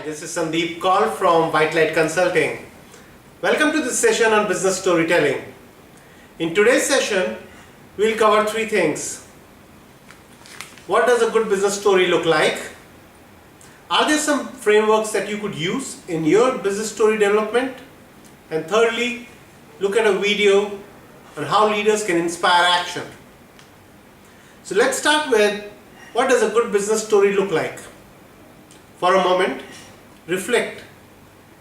This is Sandeep Kaul from WhiteLight Consulting. Welcome to this session on business storytelling. In today's session, we'll cover three things. What does a good business story look like? Are there some frameworks that you could use in your business story development? And thirdly, look at a video on how leaders can inspire action. So let's start with what does a good business story look like? For a moment, reflect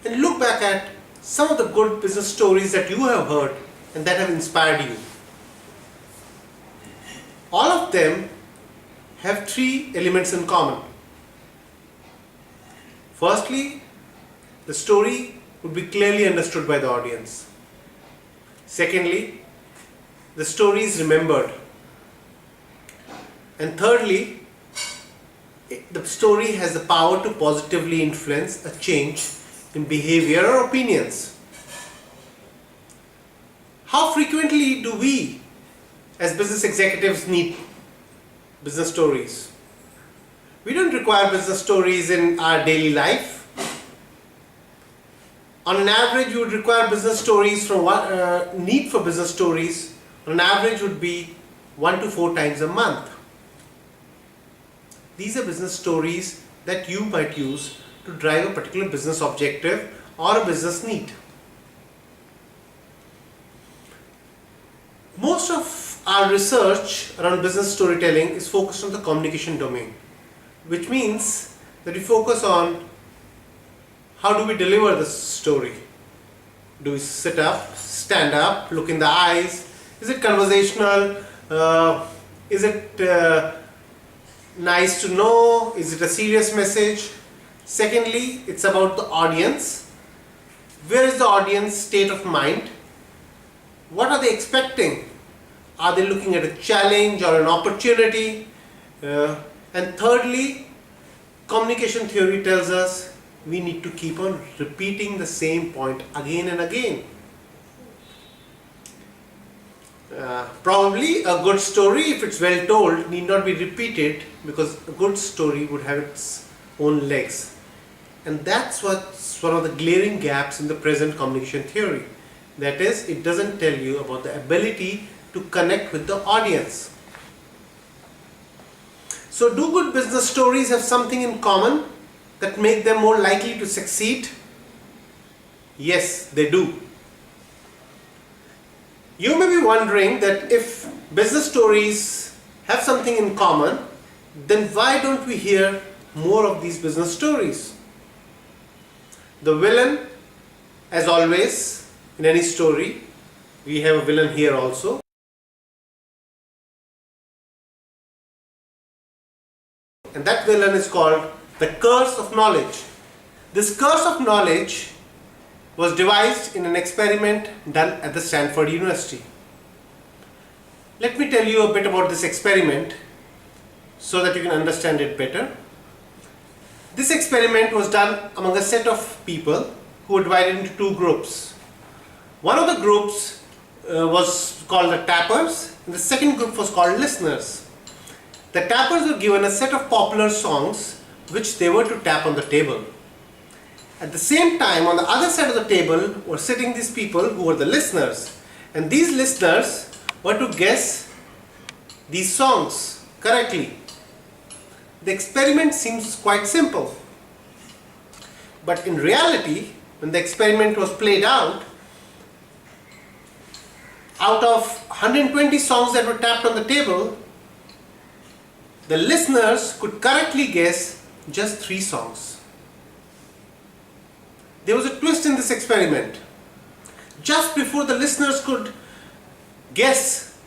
and look back at some of the good business stories that you have heard and that have inspired you. All of them have three elements in common. Firstly, the story would be clearly understood by the audience. Secondly, the story is remembered. And thirdly, the story has the power to positively influence a change in behavior or opinions. How frequently do we as business executives need business stories? We don't require business stories in our daily life. On an average, you would require business stories from need for business stories on an average would be 1 to 4 times a month. These are business stories that you might use to drive a particular business objective or a business need. Most of our research around business storytelling is focused on the communication domain, which means that we focus on how do we deliver the story. Do we sit up, stand up, look in the eyes? Is it conversational? Is it nice to know? Is it a serious message? Secondly, it's about the audience. Where is the audience state of mind? What are they expecting? Are they looking at a challenge or an opportunity? And thirdly, communication theory tells us we need to keep on repeating the same point again and again. Probably a good story, if it's well told, need not be repeated because a good story would have its own legs. And that's what's one of the glaring gaps in the present communication theory. That is, it doesn't tell you about the ability to connect with the audience. So do good business stories have something in common that make them more likely to succeed? Yes, they do. You may be wondering that if business stories have something in common, then why don't we hear more of these business stories? The villain, as always, in any story, we have a villain here also. And that villain is called the curse of knowledge. This curse of knowledge was devised in an experiment done at the Stanford University. Let me tell you a bit about this experiment so that you can understand it better. This experiment was done among a set of people who were divided into two groups. One of the groups was called the tappers and the second group was called listeners. The tappers were given a set of popular songs which they were to tap on the table. At the same time, on the other side of the table were sitting these people who were the listeners, and these listeners were to guess these songs correctly. The experiment seems quite simple, but in reality, when the experiment was played out of 120 songs that were tapped on the table, the listeners could correctly guess just 3 songs. There was a twist in this experiment. Just before the listeners could guess,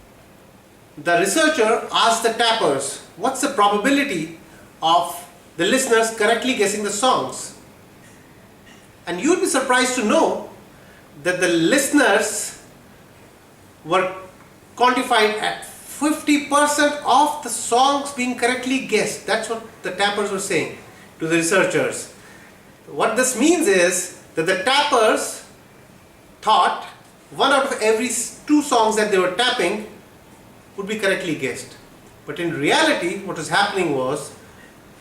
the researcher asked the tappers, what's the probability of the listeners correctly guessing the songs? And you'd be surprised to know that the listeners were quantified at 50% of the songs being correctly guessed. That's what the tappers were saying to the researchers. What this means is that the tappers thought 1 out of every 2 songs that they were tapping would be correctly guessed. But in reality, what was happening was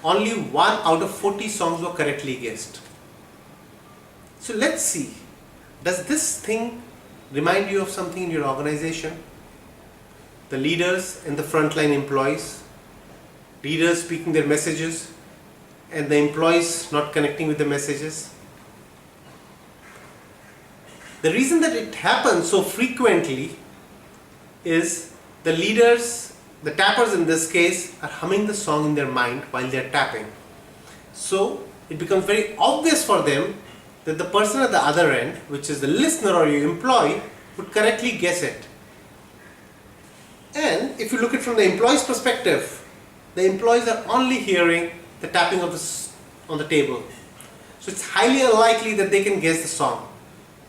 only 1 out of 40 songs were correctly guessed. So let's see, does this thing remind you of something in your organization? The leaders and the frontline employees, leaders speaking their messages and the employees not connecting with the messages. The reason that it happens so frequently is the leaders, the tappers in this case, are humming the song in their mind while they are tapping. So it becomes very obvious for them that the person at the other end, which is the listener or your employee, would correctly guess it. And if you look at it from the employee's perspective, the employees are only hearing the tapping of on the table. So it's highly unlikely that they can guess the song.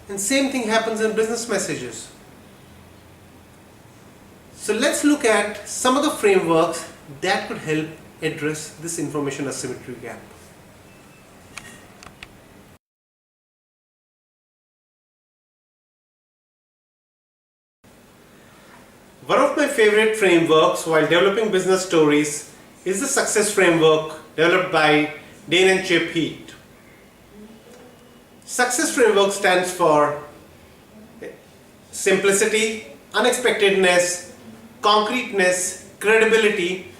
And same thing happens in business messages. So let's look at some of the frameworks that could help address this information asymmetry gap. One of my favorite frameworks while developing business stories is the success framework developed by Dane and Chip Heath. Success framework stands for simplicity, unexpectedness, concreteness, credibility,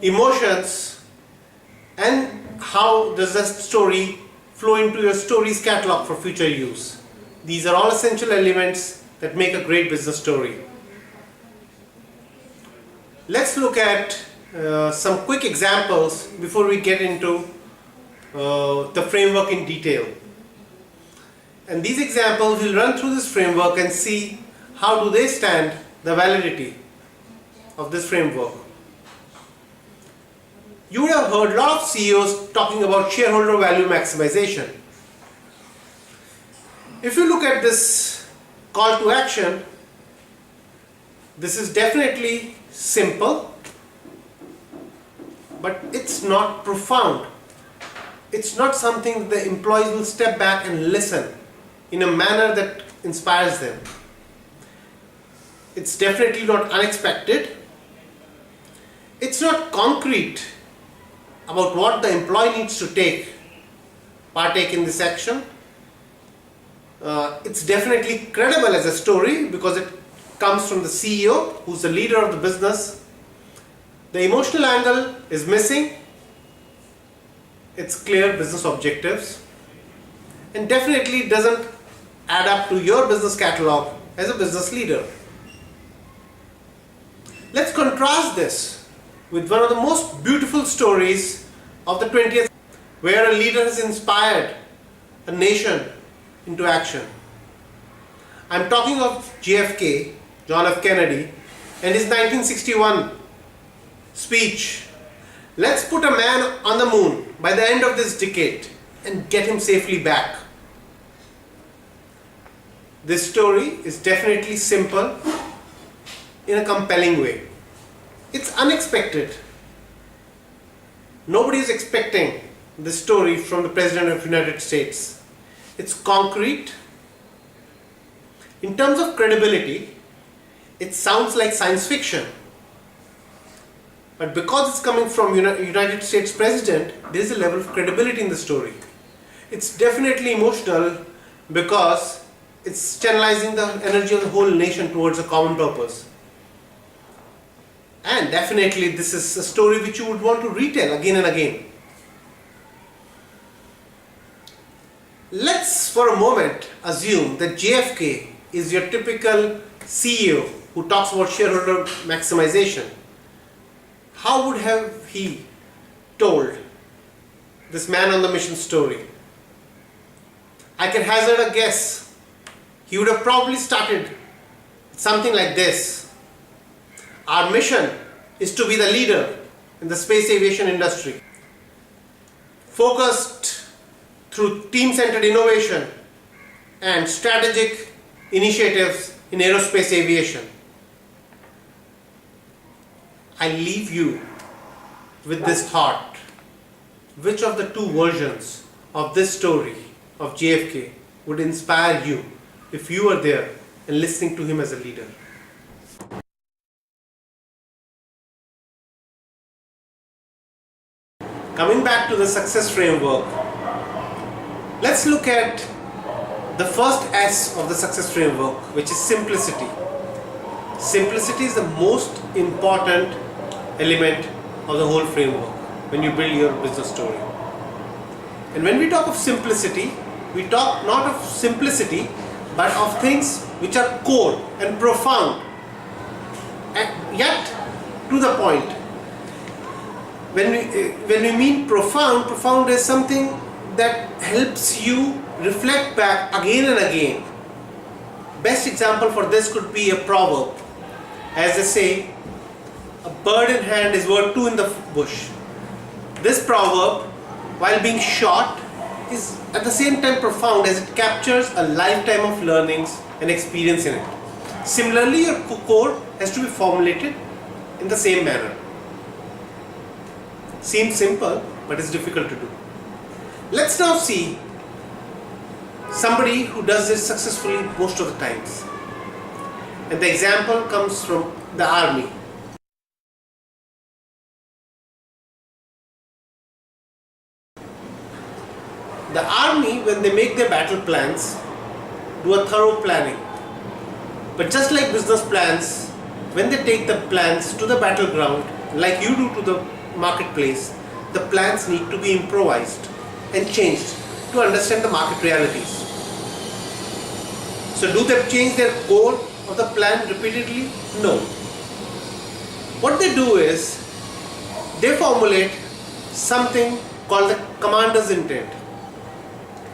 emotions, and how does the story flow into your stories catalog for future use. These are all essential elements that make a great business story. Let's look at some quick examples before we get into the framework in detail. And these examples, we'll run through this framework and see how do they stand the validity of this framework. You would have heard a lot of CEOs talking about shareholder value maximization. If you look at this call to action, this is definitely simple, but it's not profound. It's not something the employees will step back and listen in a manner that inspires them. It's definitely not unexpected. It's not concrete about what the employee needs to partake in this action. It's definitely credible as a story because it comes from the CEO, who's the leader of the business. The emotional angle is missing. It's clear business objectives, and definitely doesn't add up to your business catalog as a business leader. Let's contrast this with one of the most beautiful stories of the 20th, where a leader has inspired a nation into action. I'm talking of JFK, John F. Kennedy, and his 1961 speech, "Let's put a man on the moon by the end of this decade and get him safely back." This story is definitely simple in a compelling way. It's unexpected. Nobody is expecting this story from the President of the United States. It's concrete. In terms of credibility, it sounds like science fiction. But because it's coming from United States President, there is a level of credibility in the story. It's definitely emotional because it's channelizing the energy of the whole nation towards a common purpose. And definitely this is a story which you would want to retell again and again. Let's for a moment assume that JFK is your typical CEO who talks about shareholder maximization. How would have he told this man on the mission story? I can hazard a guess. He would have probably started something like this: "Our mission is to be the leader in the space aviation industry, focused through team-centered innovation and strategic initiatives in aerospace aviation." I leave you with this thought. Which of the two versions of this story of JFK would inspire you if you were there and listening to him as a leader? Coming back to the success framework, let's look at the first S of the success framework, which is simplicity. Simplicity is the most important element of the whole framework when you build your business story. And when we talk of simplicity, we talk not of simplicity but of things which are core and profound and yet to the point. When we mean profound is something that helps you reflect back again and again. Best example for this could be a proverb. As they say, a bird in hand is worth two in the bush. This proverb, while being short, is at the same time profound as it captures a lifetime of learnings and experience in it. Similarly, your core has to be formulated in the same manner. Seems simple, but it's difficult to do. Let's now see somebody who does this successfully most of the times. And the example comes from the army. The army, when they make their battle plans, do a thorough planning. But just like business plans, when they take the plans to the battleground, like you do to the marketplace, the plans need to be improvised and changed to understand the market realities. So do they change their core of the plan repeatedly? No. What they do is, they formulate something called the commander's intent.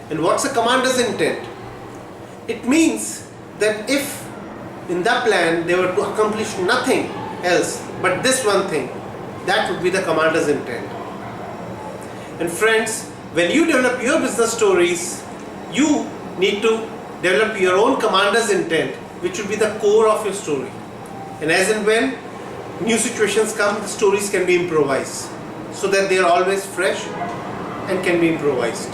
And what's a commander's intent? It means that if in that plan they were to accomplish nothing else but this one thing, that would be the commander's intent. And friends, when you develop your business stories, you need to develop your own commander's intent, which will be the core of your story. And as and when new situations come, the stories can be improvised so that they are always fresh and can be improvised.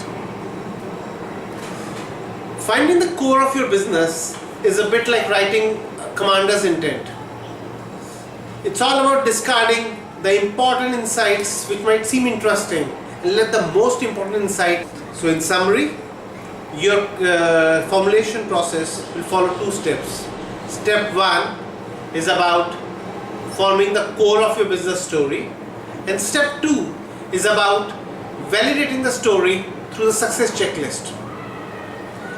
Finding the core of your business is a bit like writing a commander's intent. It's all about discarding the important insights which might seem interesting and let the most important insight. So in summary, your formulation process will follow two steps. Step 1 is about forming the core of your business story, and step 2 is about validating the story through the success checklist.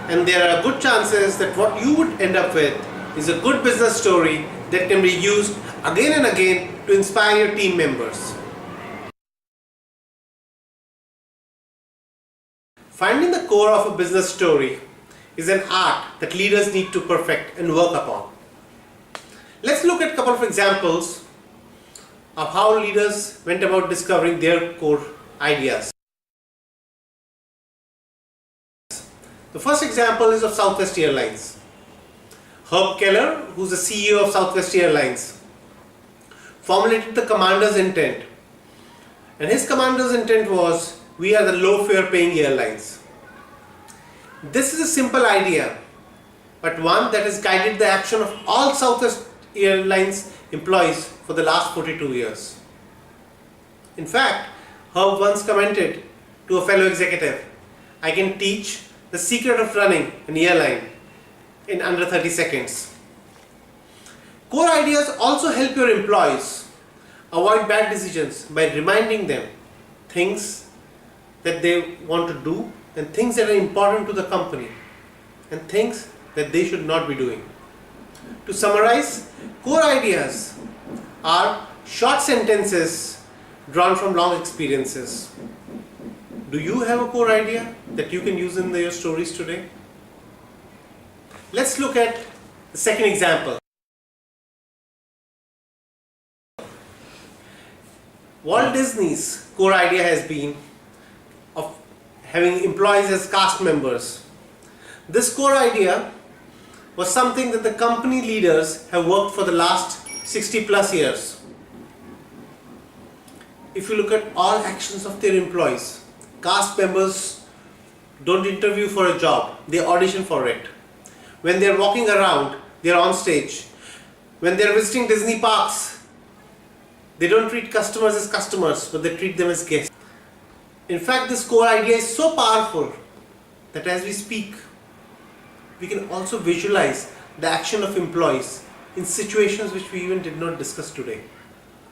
And there are good chances that what you would end up with is a good business story that can be used again and again to inspire your team members. Finding the core of a business story is an art that leaders need to perfect and work upon. Let's look at a couple of examples of how leaders went about discovering their core ideas. The first example is of Southwest Airlines. Herb Keller, who's the CEO of Southwest Airlines, formulated the commander's intent. And his commander's intent was, we are the low fare paying airlines. This is a simple idea, but one that has guided the action of all Southwest Airlines employees for the last 42 years. In fact, Herb once commented to a fellow executive, I can teach the secret of running an airline in under 30 seconds. Core ideas also help your employees avoid bad decisions by reminding them things that they want to do and things that are important to the company and things that they should not be doing. To summarize, core ideas are short sentences drawn from long experiences. Do you have a core idea that you can use in your stories today? Let's look at the second example. Walt Disney's core idea has been of having employees as cast members. This core idea was something that the company leaders have worked for the last 60 plus years. If you look at all actions of their employees, cast members don't interview for a job, they audition for it. When they're walking around, they're on stage. When they're visiting Disney parks, they don't treat customers as customers, but they treat them as guests. In fact, this core idea is so powerful that as we speak, we can also visualize the action of employees in situations which we even did not discuss today,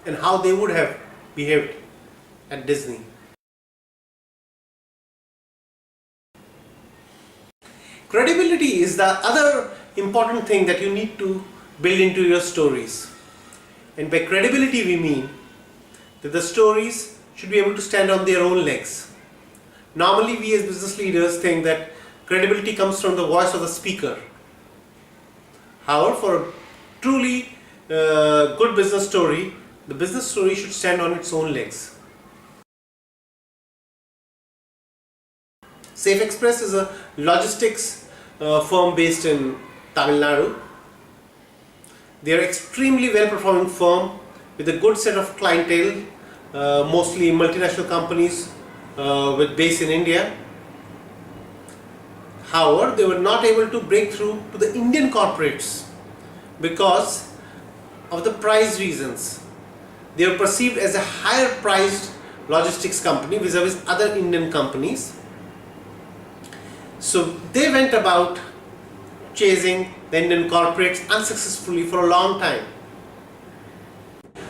and how they would have behaved at Disney. Credibility is the other important thing that you need to build into your stories. And by credibility we mean that the stories should be able to stand on their own legs. Normally we as business leaders think that credibility comes from the voice of the speaker. However, for a truly good business story, the business story should stand on its own legs. Safe Express is a logistics firm based in Tamil Nadu. They are extremely well performing firm with a good set of clientele, mostly multinational companies with base in India. However, they were not able to break through to the Indian corporates because of the price reasons. They were perceived as a higher priced logistics company vis-a-vis other Indian companies. So they went about chasing the Indian corporates unsuccessfully for a long time.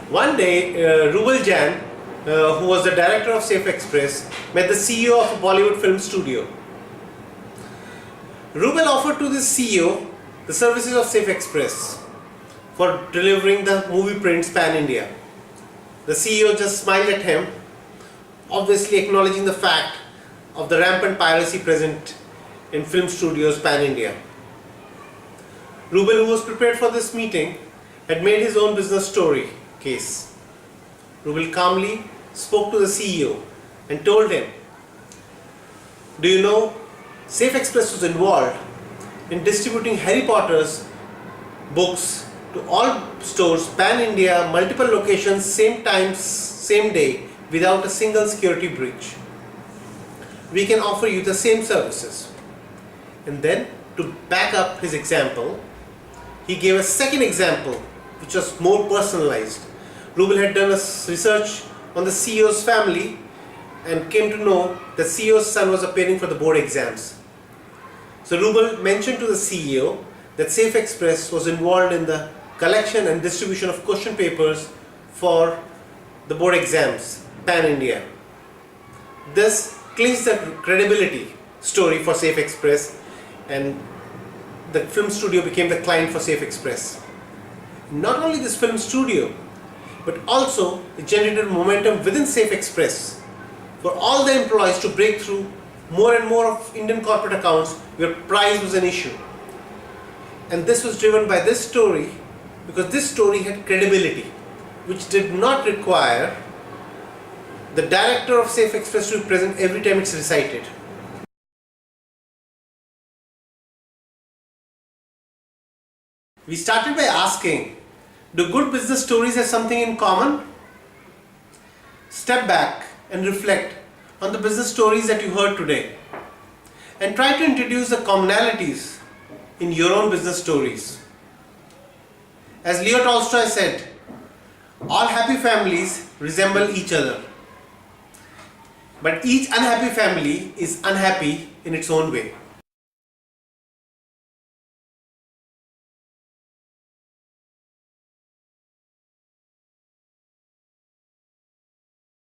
One day, Rubal Jan, who was the director of Safe Express, met the CEO of a Bollywood film studio. Rubal offered to this CEO the services of Safe Express for delivering the movie prints pan-India. The CEO just smiled at him, obviously acknowledging the fact of the rampant piracy present in film studios pan-India. Rubal, who was prepared for this meeting, had made his own business story case. Rubal calmly spoke to the CEO and told him, "Do you know, Safe Express was involved in distributing Harry Potter's books to all stores pan-India, multiple locations, same time, same day, without a single security breach. We can offer you the same services." And then, to back up his example, he gave a second example which was more personalized. Rubal had done a research on the CEO's family and came to know that CEO's son was appearing for the board exams. So Rubal mentioned to the CEO that Safe Express was involved in the collection and distribution of question papers for the board exams pan-India. This clinched the credibility story for Safe Express, and the film studio became the client for Safe Express. Not only this film studio, but also it generated momentum within Safe Express for all the employees to break through more and more of Indian corporate accounts where price was an issue. And this was driven by this story because this story had credibility, which did not require the director of Safe Express to be present every time it's recited. We started by asking, do good business stories have something in common? Step back and reflect on the business stories that you heard today and try to introduce the commonalities in your own business stories. As Leo Tolstoy said, all happy families resemble each other, but each unhappy family is unhappy in its own way.